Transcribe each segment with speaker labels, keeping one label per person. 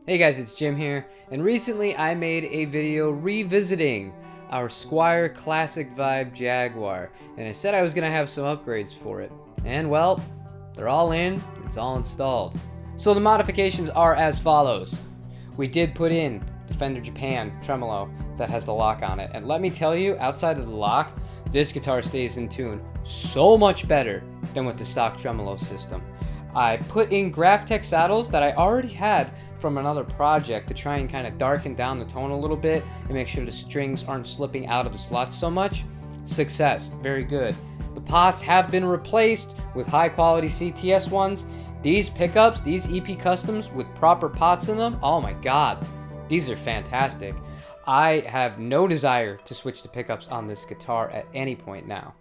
Speaker 1: Hey guys, it's Jim here, and recently I made a video revisiting our Squier Classic Vibe Jaguar, and I said I was going to have some upgrades for it. And well, they're all in, it's all installed. So the modifications are as follows. We did put in the Fender Japan tremolo that has the lock on it, and let me tell you, outside of the lock, this guitar stays in tune so much better than with the stock tremolo system. I put in Graphtec saddles that I already had from another project to try and kind of darken down the tone a little bit and make sure the strings aren't slipping out of the slots so much. Success, very good. The pots have been replaced with high quality CTS ones. These pickups, these EP Customs with proper pots in them, oh my god, these are fantastic. I have no desire to switch the pickups on this guitar at any point now.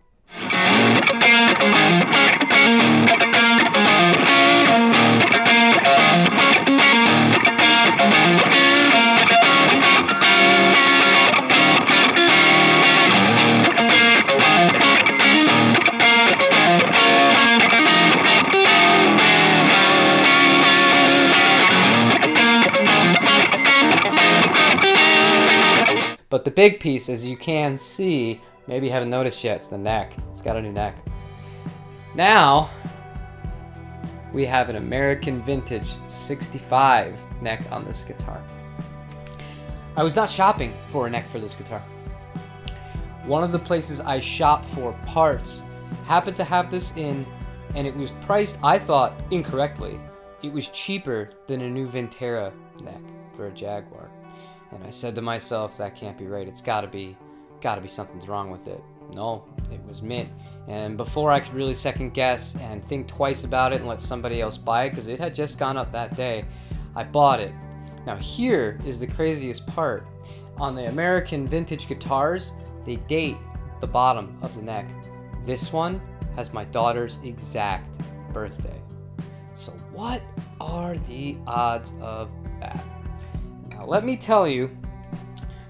Speaker 1: But the big piece, as you can see, maybe you haven't noticed yet, it's the neck. It's got a new neck. Now, we have an American Vintage 65 neck on this guitar. I was not shopping for a neck for this guitar. One of the places I shop for parts happened to have this in, and it was priced, I thought, incorrectly. It was cheaper than a new Vintera neck for a Jaguar. And I said to myself, that can't be right. It's gotta be something's wrong with it. No, it was mint. And before I could really second guess and think twice about it and let somebody else buy it, because it had just gone up that day, I bought it. Now here is the craziest part. On the American vintage guitars, they date the bottom of the neck. This one has my daughter's exact birthday. So what are the odds of that? Now let me tell you,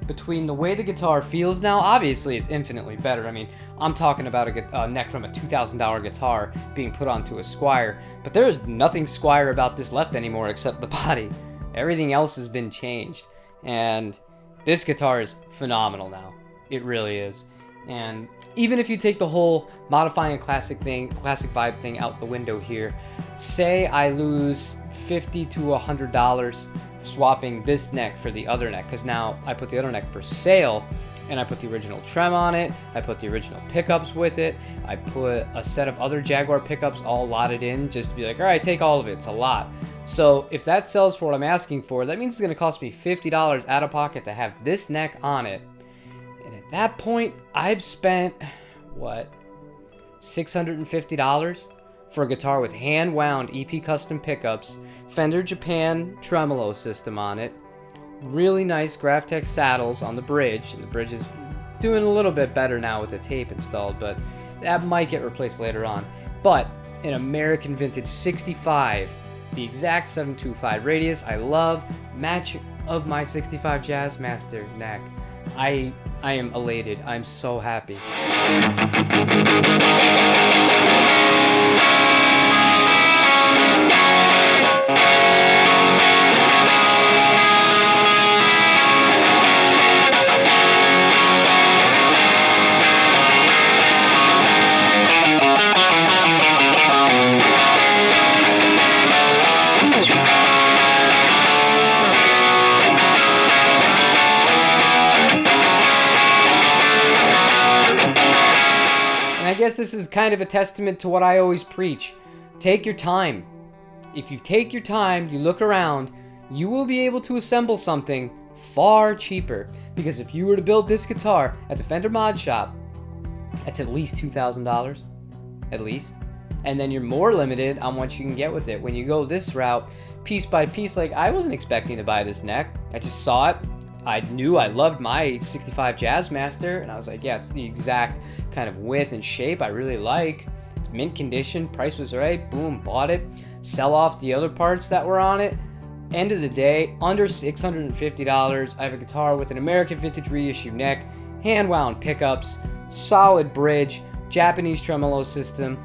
Speaker 1: between the way the guitar feels now, obviously it's infinitely better. I mean, I'm talking about a neck from a $2,000 guitar being put onto a Squier, but there is nothing Squier about this left anymore except the body. Everything else has been changed, and this guitar is phenomenal now. It really is. And even if you take the whole modifying a classic vibe thing out the window here, say I lose $50 to $100 swapping this neck for the other neck, because now I put the other neck for sale and I put the original trem on it, I put the original pickups with it, I put a set of other Jaguar pickups all lotted in just to be like, all right, take all of it, it's a lot. So if that sells for what I'm asking for, that means it's going to cost me $50 out of pocket to have this neck on it. And at that point, I've spent, what, $650 for a guitar with hand-wound EP Custom pickups, Fender Japan tremolo system on it, really nice Graphtec saddles on the bridge, and the bridge is doing a little bit better now with the tape installed, but that might get replaced later on. But an American Vintage 65, the exact 725 radius, I love, match of my 65 Jazzmaster neck. I am elated. I'm so happy. I guess this is kind of a testament to what I always preach. Take your time. If you take your time, you look around, you will be able to assemble something far cheaper. Because if you were to build this guitar at the Fender Mod Shop, that's at least $2,000, at least. And then you're more limited on what you can get with it. When you go this route, piece by piece, like I wasn't expecting to buy this neck. I just saw it. I knew I loved my 65 Jazzmaster, and I was like, yeah, it's the exact kind of width and shape I really like. It's mint condition, price was right, boom, bought it. Sell off the other parts that were on it. End of the day, under $650, I have a guitar with an American Vintage reissue neck, hand-wound pickups, solid bridge, Japanese tremolo system,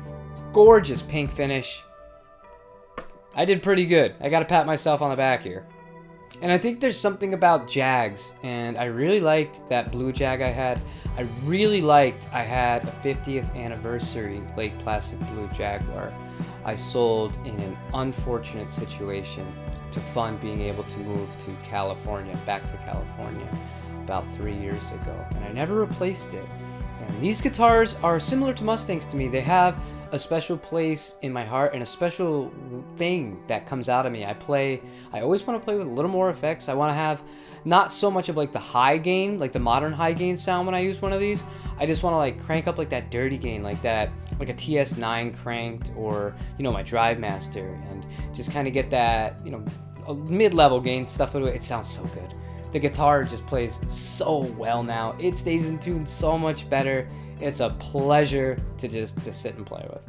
Speaker 1: gorgeous pink finish. I did pretty good. I gotta pat myself on the back here. And I think there's something about Jags, and I really liked that blue Jag I had. I really liked I had a 50th anniversary Lake Placid blue Jaguar I sold in an unfortunate situation to fund being able to move to California, back to California, about 3 years ago. And I never replaced it. And these guitars are similar to Mustangs to me. They have a special place in my heart and a special thing that comes out of me. I always want to play with a little more effects. I want to have not so much of like the high gain, like the modern high gain sound when I use one of these. I just want to like crank up like that dirty gain, like a TS9 cranked, or, you know, my Drive Master, and just kind of get that, you know, a mid-level gain stuff. It sounds so good. The guitar just plays so well now. It stays in tune so much better. It's a pleasure to sit and play with.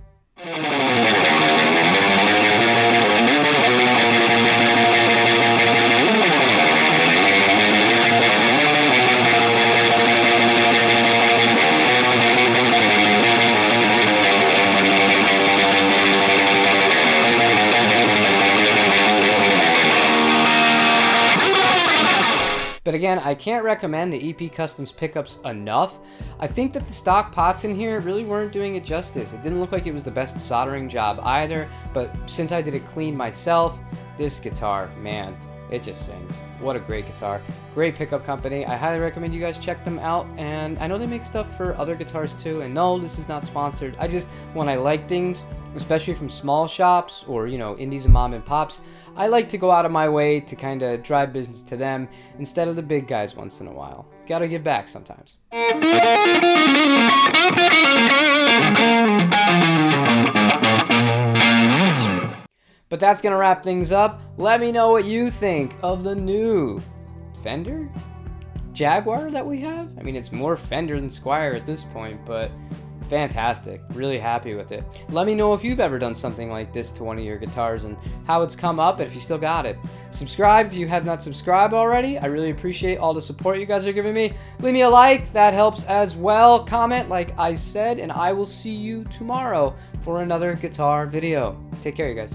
Speaker 1: But again, I can't recommend the EP Customs pickups enough. I think that the stock pots in here really weren't doing it justice. It didn't look like it was the best soldering job either, but since I did it clean myself, this guitar, man, it just sings. What a great guitar. Great pickup company. I highly recommend you guys check them out, and I know they make stuff for other guitars too, and no, this is not sponsored. When I like things, especially from small shops or, you know, indies and mom and pops, I like to go out of my way to kind of drive business to them instead of the big guys once in a while. Gotta give back sometimes. But that's gonna wrap things up. Let me know what you think of the new Fender Jaguar that we have. I mean, it's more Fender than Squier at this point, but fantastic. Really happy with it. Let me know if you've ever done something like this to one of your guitars and how it's come up, and if you still got it. Subscribe if you have not subscribed already. I really appreciate all the support you guys are giving me. Leave me a like, that helps as well. Comment like I said, and I will see you tomorrow for another guitar video. Take care, you guys.